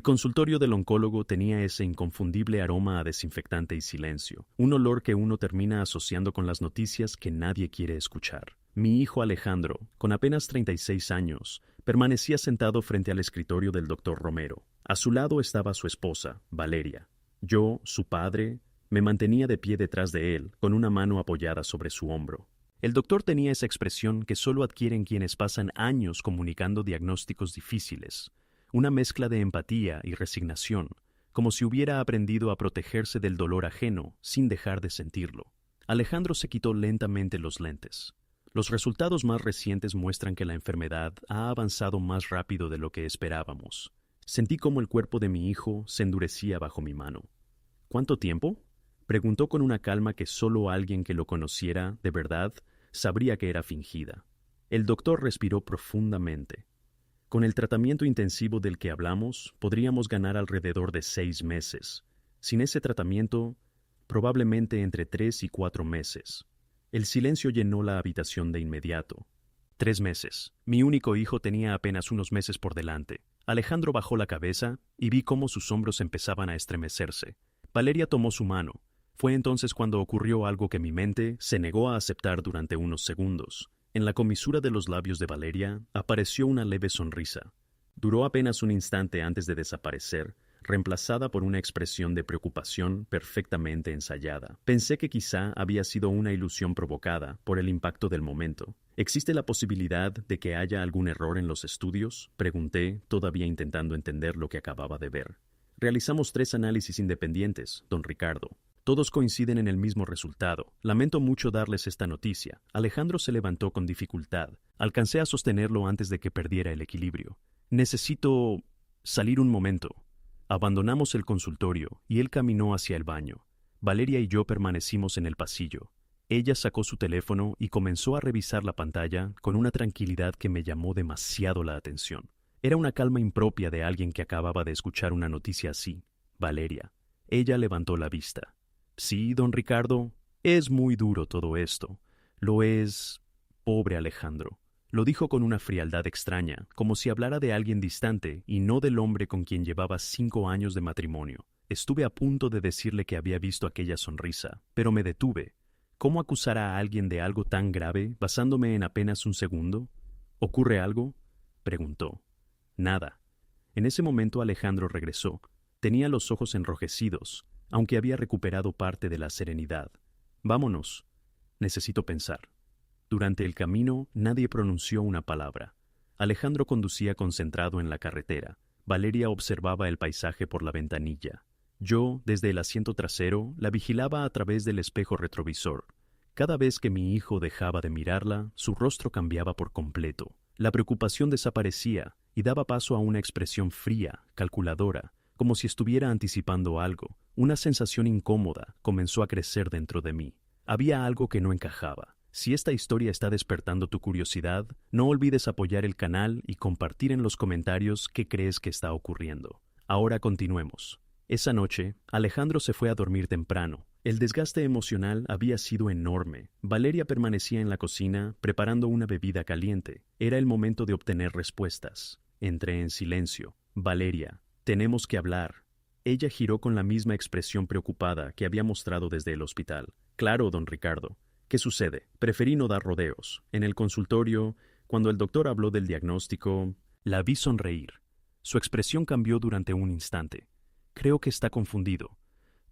consultorio del oncólogo tenía ese inconfundible aroma a desinfectante y silencio, un olor que uno termina asociando con las noticias que nadie quiere escuchar. Mi hijo Alejandro, con apenas 36 años, permanecía sentado frente al escritorio del doctor Romero. A su lado estaba su esposa, Valeria. Yo, su padre, me mantenía de pie detrás de él, con una mano apoyada sobre su hombro. El doctor tenía esa expresión que solo adquieren quienes pasan años comunicando diagnósticos difíciles, una mezcla de empatía y resignación, como si hubiera aprendido a protegerse del dolor ajeno sin dejar de sentirlo. Alejandro se quitó lentamente los lentes. Los resultados más recientes muestran que la enfermedad ha avanzado más rápido de lo que esperábamos. Sentí cómo el cuerpo de mi hijo se endurecía bajo mi mano. ¿Cuánto tiempo?, preguntó con una calma que solo alguien que lo conociera de verdad sabría que era fingida. El doctor respiró profundamente. Con el tratamiento intensivo del que hablamos, podríamos ganar alrededor de 6 meses. Sin ese tratamiento, probablemente entre 3 y 4 meses. El silencio llenó la habitación de inmediato. 3 meses. Mi único hijo tenía apenas unos meses por delante. Alejandro bajó la cabeza y vi cómo sus hombros empezaban a estremecerse. Valeria tomó su mano. Fue entonces cuando ocurrió algo que mi mente se negó a aceptar durante unos segundos. En la comisura de los labios de Valeria apareció una leve sonrisa. Duró apenas un instante antes de desaparecer, reemplazada por una expresión de preocupación perfectamente ensayada. Pensé que quizá había sido una ilusión provocada por el impacto del momento. ¿Existe la posibilidad de que haya algún error en los estudios?, pregunté, todavía intentando entender lo que acababa de ver. Realizamos 3 análisis independientes, don Ricardo. Todos coinciden en el mismo resultado. Lamento mucho darles esta noticia. Alejandro se levantó con dificultad. Alcancé a sostenerlo antes de que perdiera el equilibrio. Necesito salir un momento. Abandonamos el consultorio y él caminó hacia el baño. Valeria y yo permanecimos en el pasillo. Ella sacó su teléfono y comenzó a revisar la pantalla con una tranquilidad que me llamó demasiado la atención. Era una calma impropia de alguien que acababa de escuchar una noticia así. Valeria. Ella levantó la vista. Sí, don Ricardo, es muy duro todo esto. Lo es... Pobre Alejandro. Lo dijo con una frialdad extraña, como si hablara de alguien distante y no del hombre con quien llevaba 5 años de matrimonio. Estuve a punto de decirle que había visto aquella sonrisa, pero me detuve. ¿Cómo acusar a alguien de algo tan grave basándome en apenas un segundo? ¿Ocurre algo?, preguntó. Nada. En ese momento Alejandro regresó. Tenía los ojos enrojecidos, aunque había recuperado parte de la serenidad. Vámonos. Necesito pensar. Durante el camino nadie pronunció una palabra. Alejandro conducía concentrado en la carretera. Valeria observaba el paisaje por la ventanilla. Yo, desde el asiento trasero, la vigilaba a través del espejo retrovisor. Cada vez que mi hijo dejaba de mirarla, su rostro cambiaba por completo. La preocupación desaparecía y daba paso a una expresión fría, calculadora, como si estuviera anticipando algo. Una sensación incómoda comenzó a crecer dentro de mí. Había algo que no encajaba. Si esta historia está despertando tu curiosidad, no olvides apoyar el canal y compartir en los comentarios qué crees que está ocurriendo. Ahora continuemos. Esa noche, Alejandro se fue a dormir temprano. El desgaste emocional había sido enorme. Valeria permanecía en la cocina preparando una bebida caliente. Era el momento de obtener respuestas. Entré en silencio. Valeria, tenemos que hablar. Ella giró con la misma expresión preocupada que había mostrado desde el hospital. Claro, don Ricardo. ¿Qué sucede? Preferí no dar rodeos. En el consultorio, cuando el doctor habló del diagnóstico, la vi sonreír. Su expresión cambió durante un instante. Creo que está confundido.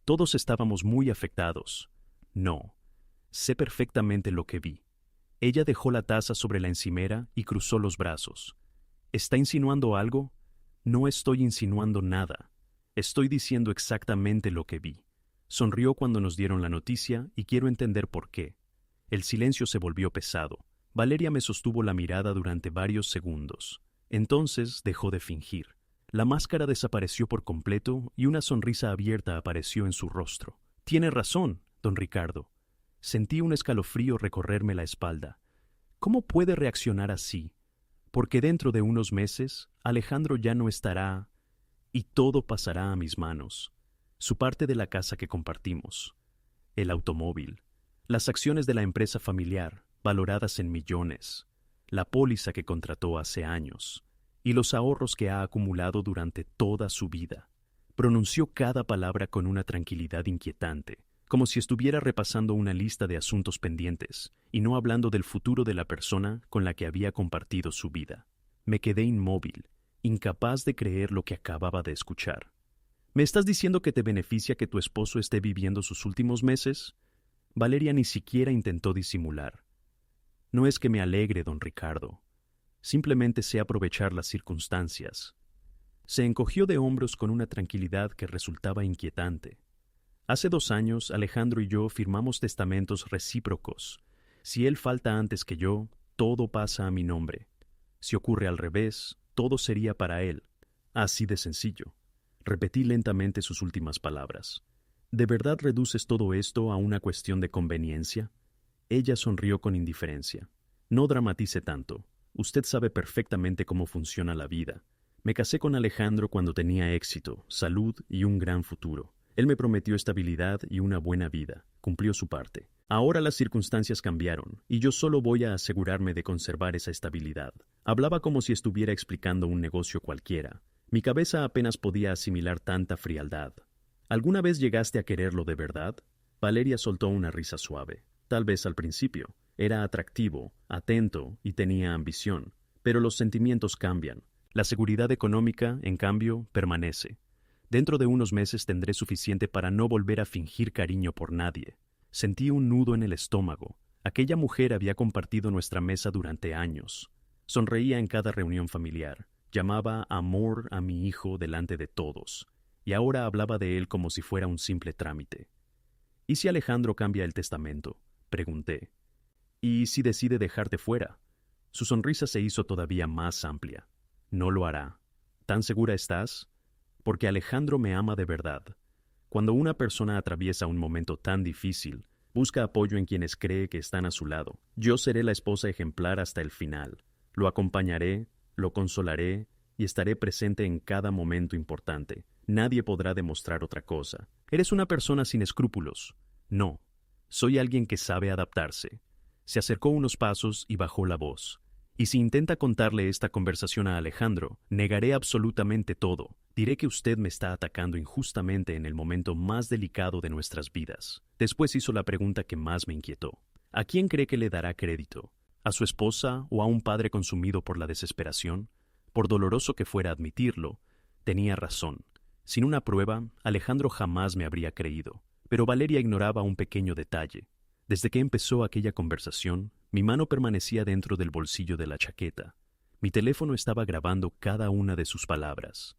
Todos estábamos muy afectados. No. Sé perfectamente lo que vi. Ella dejó la taza sobre la encimera y cruzó los brazos. ¿Está insinuando algo? No estoy insinuando nada. Estoy diciendo exactamente lo que vi. Sonrió cuando nos dieron la noticia y quiero entender por qué. El silencio se volvió pesado. Valeria me sostuvo la mirada durante varios segundos. Entonces dejó de fingir. La máscara desapareció por completo y una sonrisa abierta apareció en su rostro. Tiene razón, don Ricardo. Sentí un escalofrío recorrerme la espalda. ¿Cómo puede reaccionar así? Porque dentro de unos meses, Alejandro ya no estará y todo pasará a mis manos. Su parte de la casa que compartimos, el automóvil, las acciones de la empresa familiar, valoradas en millones, la póliza que contrató hace años. y los ahorros que ha acumulado durante toda su vida. Pronunció cada palabra con una tranquilidad inquietante, como si estuviera repasando una lista de asuntos pendientes y no hablando del futuro de la persona con la que había compartido su vida. Me quedé inmóvil, incapaz de creer lo que acababa de escuchar. ¿Me estás diciendo que te beneficia que tu esposo esté viviendo sus últimos meses? Valeria ni siquiera intentó disimular. No es que me alegre, don Ricardo. Simplemente sé aprovechar las circunstancias. Se encogió de hombros con una tranquilidad que resultaba inquietante. Hace 2 años, Alejandro y yo firmamos testamentos recíprocos. Si él falta antes que yo, todo pasa a mi nombre. Si ocurre al revés, todo sería para él. Así de sencillo. Repetí lentamente sus últimas palabras. ¿De verdad reduces todo esto a una cuestión de conveniencia? Ella sonrió con indiferencia. No dramatice tanto. Usted sabe perfectamente cómo funciona la vida. Me casé con Alejandro cuando tenía éxito, salud y un gran futuro. Él me prometió estabilidad y una buena vida. Cumplió su parte. Ahora las circunstancias cambiaron, y yo solo voy a asegurarme de conservar esa estabilidad. Hablaba como si estuviera explicando un negocio cualquiera. Mi cabeza apenas podía asimilar tanta frialdad. ¿Alguna vez llegaste a quererlo de verdad? Valeria soltó una risa suave. Tal vez al principio. Era atractivo, atento y tenía ambición. Pero los sentimientos cambian. La seguridad económica, en cambio, permanece. Dentro de unos meses tendré suficiente para no volver a fingir cariño por nadie. Sentí un nudo en el estómago. Aquella mujer había compartido nuestra mesa durante años. Sonreía en cada reunión familiar. Llamaba amor a mi hijo delante de todos. Y ahora hablaba de él como si fuera un simple trámite. ¿Y si Alejandro cambia el testamento?, pregunté. ¿Y si decide dejarte fuera? Su sonrisa se hizo todavía más amplia. No lo hará. ¿Tan segura estás? Porque Alejandro me ama de verdad. Cuando una persona atraviesa un momento tan difícil, busca apoyo en quienes cree que están a su lado. Yo seré la esposa ejemplar hasta el final. Lo acompañaré, lo consolaré y estaré presente en cada momento importante. Nadie podrá demostrar otra cosa. Eres una persona sin escrúpulos. No, soy alguien que sabe adaptarse. Se acercó unos pasos y bajó la voz. Y si intenta contarle esta conversación a Alejandro, negaré absolutamente todo. Diré que usted me está atacando injustamente en el momento más delicado de nuestras vidas. Después hizo la pregunta que más me inquietó. ¿A quién cree que le dará crédito? ¿A su esposa o a un padre consumido por la desesperación? Por doloroso que fuera admitirlo, tenía razón. Sin una prueba, Alejandro jamás me habría creído. Pero Valeria ignoraba un pequeño detalle. Desde que empezó aquella conversación, mi mano permanecía dentro del bolsillo de la chaqueta. Mi teléfono estaba grabando cada una de sus palabras.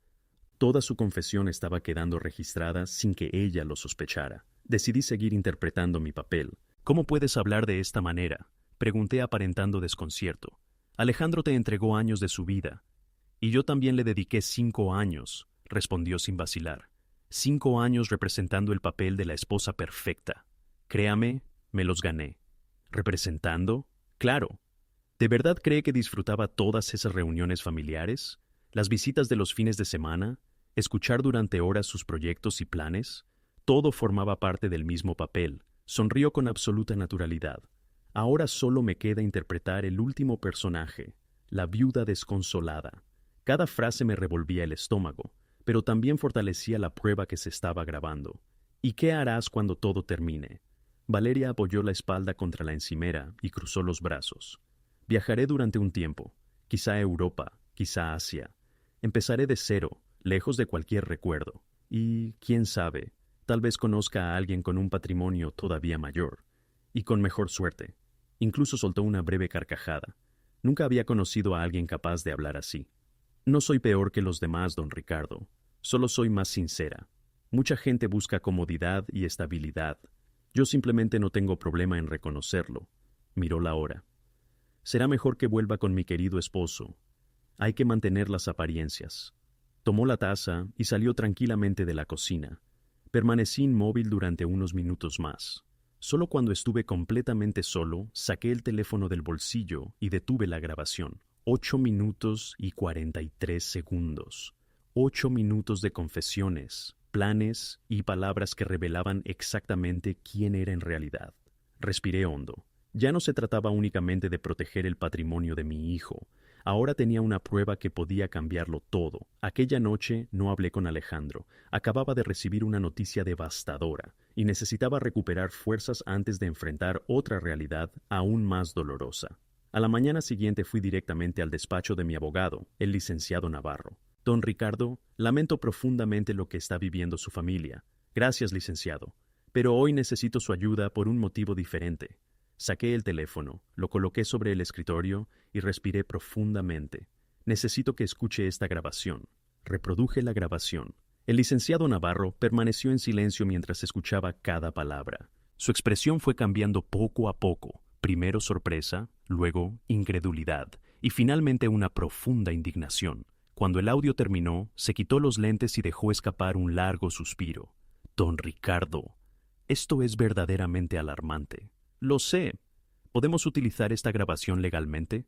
Toda su confesión estaba quedando registrada sin que ella lo sospechara. Decidí seguir interpretando mi papel. ¿Cómo puedes hablar de esta manera?, pregunté aparentando desconcierto. Alejandro te entregó años de su vida. Y yo también le dediqué 5 años, respondió sin vacilar. 5 años representando el papel de la esposa perfecta. Créame, me los gané. ¿Representando? Claro. ¿De verdad cree que disfrutaba todas esas reuniones familiares? ¿Las visitas de los fines de semana? ¿Escuchar durante horas sus proyectos y planes? Todo formaba parte del mismo papel. Sonrió con absoluta naturalidad. Ahora solo me queda interpretar el último personaje, la viuda desconsolada. Cada frase me revolvía el estómago, pero también fortalecía la prueba que se estaba grabando. ¿Y qué harás cuando todo termine? Valeria apoyó la espalda contra la encimera y cruzó los brazos. Viajaré durante un tiempo, quizá a Europa, quizá a Asia. Empezaré de cero, lejos de cualquier recuerdo. Y, quién sabe, tal vez conozca a alguien con un patrimonio todavía mayor. Y con mejor suerte. Incluso soltó una breve carcajada. Nunca había conocido a alguien capaz de hablar así. No soy peor que los demás, don Ricardo. Solo soy más sincera. Mucha gente busca comodidad y estabilidad. Yo simplemente no tengo problema en reconocerlo. Miró la hora. Será mejor que vuelva con mi querido esposo. Hay que mantener las apariencias. Tomó la taza y salió tranquilamente de la cocina. Permanecí inmóvil durante unos minutos más. Solo cuando estuve completamente solo, saqué el teléfono del bolsillo y detuve la grabación. 8 minutos y 43 segundos. 8 minutos de confesiones, planes y palabras que revelaban exactamente quién era en realidad. Respiré hondo. Ya no se trataba únicamente de proteger el patrimonio de mi hijo. Ahora tenía una prueba que podía cambiarlo todo. Aquella noche no hablé con Alejandro. Acababa de recibir una noticia devastadora y necesitaba recuperar fuerzas antes de enfrentar otra realidad aún más dolorosa. A la mañana siguiente fui directamente al despacho de mi abogado, el licenciado Navarro. Don Ricardo, lamento profundamente lo que está viviendo su familia. Gracias, licenciado. Pero hoy necesito su ayuda por un motivo diferente. Saqué el teléfono, lo coloqué sobre el escritorio y respiré profundamente. Necesito que escuche esta grabación. Reproduje la grabación. El licenciado Navarro permaneció en silencio mientras escuchaba cada palabra. Su expresión fue cambiando poco a poco. Primero sorpresa, luego incredulidad y finalmente una profunda indignación. Cuando el audio terminó, se quitó los lentes y dejó escapar un largo suspiro. Don Ricardo, esto es verdaderamente alarmante. Lo sé. ¿Podemos utilizar esta grabación legalmente?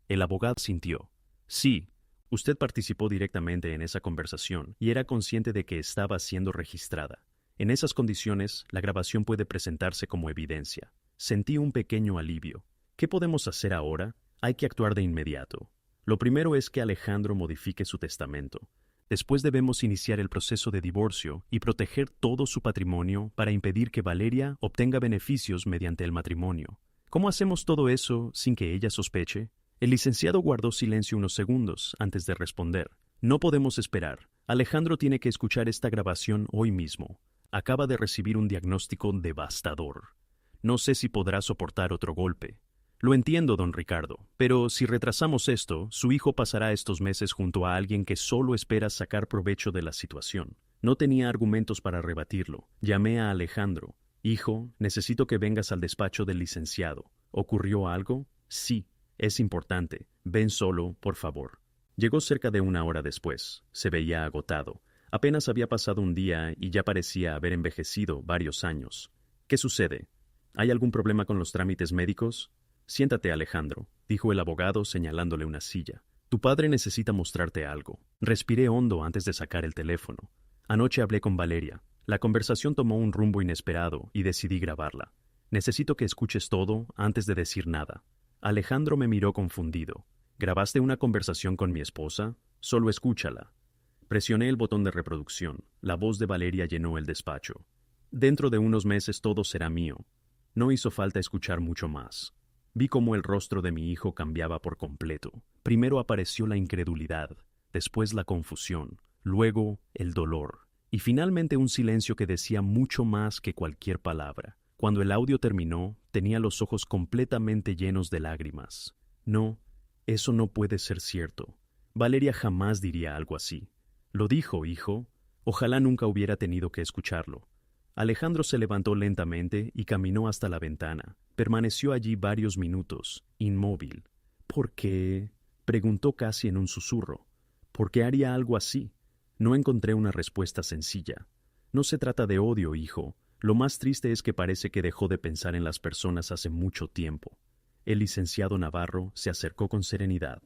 El abogado sintió. Sí, usted participó directamente en esa conversación y era consciente de que estaba siendo registrada. En esas condiciones, la grabación puede presentarse como evidencia. Sentí un pequeño alivio. ¿Qué podemos hacer ahora? Hay que actuar de inmediato. Lo primero es que Alejandro modifique su testamento. Después debemos iniciar el proceso de divorcio y proteger todo su patrimonio para impedir que Valeria obtenga beneficios mediante el matrimonio. ¿Cómo hacemos todo eso sin que ella sospeche? El licenciado guardó silencio unos segundos antes de responder. No podemos esperar. Alejandro tiene que escuchar esta grabación hoy mismo. Acaba de recibir un diagnóstico devastador. No sé si podrá soportar otro golpe. Lo entiendo, don Ricardo, pero si retrasamos esto, su hijo pasará estos meses junto a alguien que solo espera sacar provecho de la situación. No tenía argumentos para rebatirlo. Llamé a Alejandro. Hijo, necesito que vengas al despacho del licenciado. ¿Ocurrió algo? Sí, es importante. Ven solo, por favor. Llegó cerca de una hora después. Se veía agotado. Apenas había pasado un día y ya parecía haber envejecido varios años. ¿Qué sucede? ¿Hay algún problema con los trámites médicos? Siéntate, Alejandro, dijo el abogado señalándole una silla. Tu padre necesita mostrarte algo. Respiré hondo antes de sacar el teléfono. Anoche hablé con Valeria. La conversación tomó un rumbo inesperado y decidí grabarla. Necesito que escuches todo antes de decir nada. Alejandro me miró confundido. ¿Grabaste una conversación con mi esposa? Solo escúchala. Presioné el botón de reproducción. La voz de Valeria llenó el despacho. Dentro de unos meses todo será mío. No hizo falta escuchar mucho más. Vi cómo el rostro de mi hijo cambiaba por completo. Primero apareció la incredulidad, después la confusión, luego el dolor, y finalmente un silencio que decía mucho más que cualquier palabra. Cuando el audio terminó, tenía los ojos completamente llenos de lágrimas. No, eso no puede ser cierto. Valeria jamás diría algo así. Lo dijo, hijo. Ojalá nunca hubiera tenido que escucharlo. Alejandro se levantó lentamente y caminó hasta la ventana. Permaneció allí varios minutos, inmóvil. ¿Por qué? Preguntó casi en un susurro. ¿Por qué haría algo así? No encontré una respuesta sencilla. No se trata de odio, hijo. Lo más triste es que parece que dejó de pensar en las personas hace mucho tiempo. El licenciado Navarro se acercó con serenidad.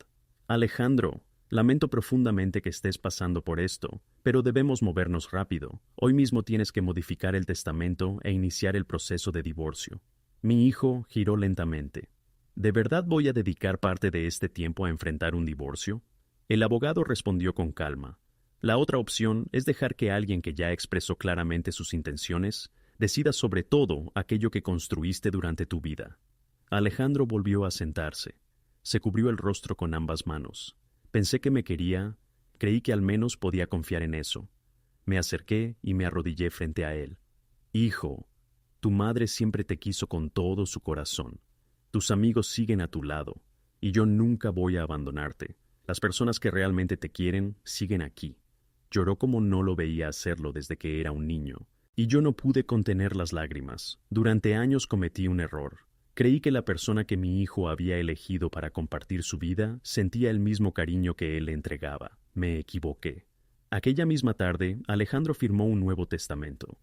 Alejandro, lamento profundamente que estés pasando por esto, pero debemos movernos rápido. Hoy mismo tienes que modificar el testamento e iniciar el proceso de divorcio. Mi hijo giró lentamente. ¿De verdad voy a dedicar parte de este tiempo a enfrentar un divorcio? El abogado respondió con calma. La otra opción es dejar que alguien que ya expresó claramente sus intenciones decida sobre todo aquello que construiste durante tu vida. Alejandro volvió a sentarse. Se cubrió el rostro con ambas manos. Pensé que me quería, creí que al menos podía confiar en eso. Me acerqué y me arrodillé frente a él. Hijo, tu madre siempre te quiso con todo su corazón. Tus amigos siguen a tu lado, y yo nunca voy a abandonarte. Las personas que realmente te quieren siguen aquí. Lloró como no lo veía hacerlo desde que era un niño, y yo no pude contener las lágrimas. Durante años cometí un error. Creí que la persona que mi hijo había elegido para compartir su vida sentía el mismo cariño que él le entregaba. Me equivoqué. Aquella misma tarde, Alejandro firmó un nuevo testamento.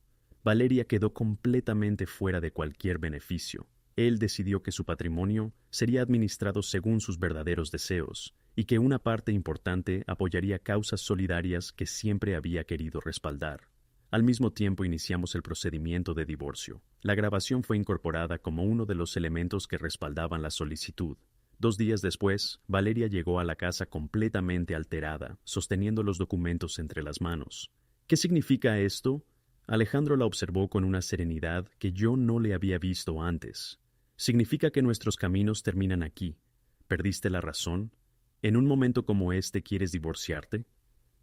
Valeria quedó completamente fuera de cualquier beneficio. Él decidió que su patrimonio sería administrado según sus verdaderos deseos y que una parte importante apoyaría causas solidarias que siempre había querido respaldar. Al mismo tiempo iniciamos el procedimiento de divorcio. La grabación fue incorporada como uno de los elementos que respaldaban la solicitud. 2 días después, Valeria llegó a la casa completamente alterada, sosteniendo los documentos entre las manos. ¿Qué significa esto? Alejandro la observó con una serenidad que yo no le había visto antes. Significa que nuestros caminos terminan aquí. ¿Perdiste la razón? ¿En un momento como este quieres divorciarte?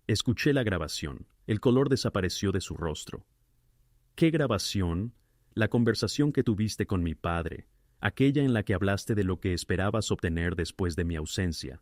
Escuché la grabación. El color desapareció de su rostro. ¿Qué grabación? La conversación que tuviste con mi padre, aquella en la que hablaste de lo que esperabas obtener después de mi ausencia.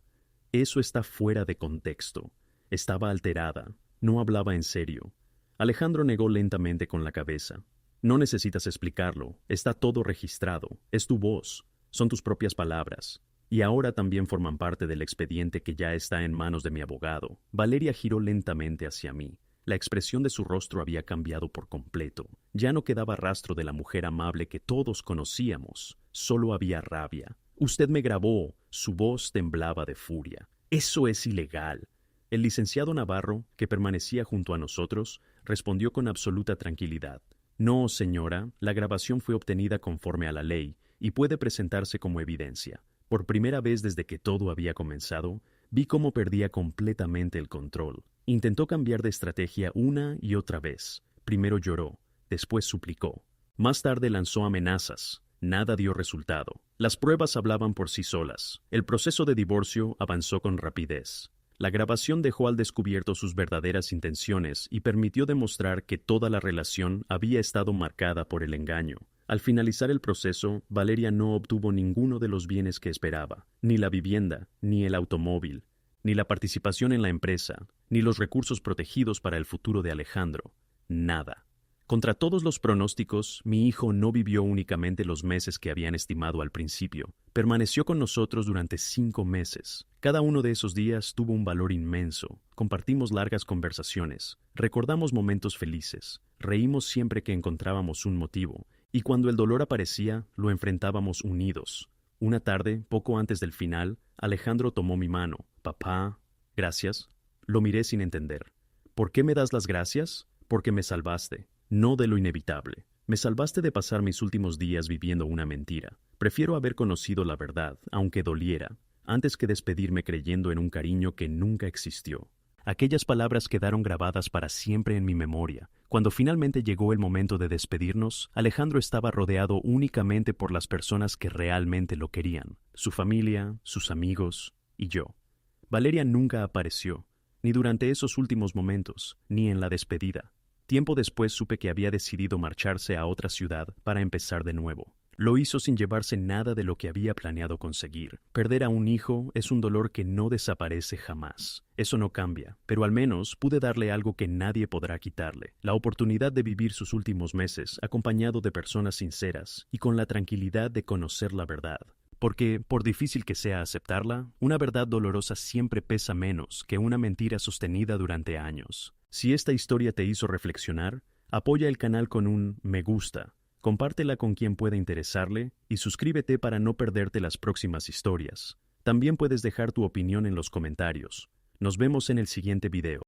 Eso está fuera de contexto. Estaba alterada. No hablaba en serio. Alejandro negó lentamente con la cabeza. No necesitas explicarlo. Está todo registrado. Es tu voz. Son tus propias palabras. Y ahora también forman parte del expediente que ya está en manos de mi abogado. Valeria giró lentamente hacia mí. La expresión de su rostro había cambiado por completo. Ya no quedaba rastro de la mujer amable que todos conocíamos. Solo había rabia. Usted me grabó. Su voz temblaba de furia. Eso es ilegal. El licenciado Navarro, que permanecía junto a nosotros, respondió con absoluta tranquilidad. No, señora, la grabación fue obtenida conforme a la ley y puede presentarse como evidencia. Por primera vez desde que todo había comenzado, vi cómo perdía completamente el control. Intentó cambiar de estrategia una y otra vez. Primero lloró, después suplicó. Más tarde lanzó amenazas. Nada dio resultado. Las pruebas hablaban por sí solas. El proceso de divorcio avanzó con rapidez. La grabación dejó al descubierto sus verdaderas intenciones y permitió demostrar que toda la relación había estado marcada por el engaño. Al finalizar el proceso, Valeria no obtuvo ninguno de los bienes que esperaba, ni la vivienda, ni el automóvil, ni la participación en la empresa, ni los recursos protegidos para el futuro de Alejandro. Nada. Contra todos los pronósticos, mi hijo no vivió únicamente los meses que habían estimado al principio. Permaneció con nosotros durante 5 meses. Cada uno de esos días tuvo un valor inmenso. Compartimos largas conversaciones, recordamos momentos felices, reímos siempre que encontrábamos un motivo, y cuando el dolor aparecía, lo enfrentábamos unidos. Una tarde, poco antes del final, Alejandro tomó mi mano. Papá, gracias. Lo miré sin entender. ¿Por qué me das las gracias? Porque me salvaste. No de lo inevitable. Me salvaste de pasar mis últimos días viviendo una mentira. Prefiero haber conocido la verdad, aunque doliera, antes que despedirme creyendo en un cariño que nunca existió. Aquellas palabras quedaron grabadas para siempre en mi memoria. Cuando finalmente llegó el momento de despedirnos, Alejandro estaba rodeado únicamente por las personas que realmente lo querían, su familia, sus amigos y yo. Valeria nunca apareció, ni durante esos últimos momentos, ni en la despedida. Tiempo después supe que había decidido marcharse a otra ciudad para empezar de nuevo. Lo hizo sin llevarse nada de lo que había planeado conseguir. Perder a un hijo es un dolor que no desaparece jamás. Eso no cambia, pero al menos pude darle algo que nadie podrá quitarle. La oportunidad de vivir sus últimos meses acompañado de personas sinceras y con la tranquilidad de conocer la verdad. Porque, por difícil que sea aceptarla, una verdad dolorosa siempre pesa menos que una mentira sostenida durante años. Si esta historia te hizo reflexionar, apoya el canal con un me gusta, compártela con quien pueda interesarle y suscríbete para no perderte las próximas historias. También puedes dejar tu opinión en los comentarios. Nos vemos en el siguiente video.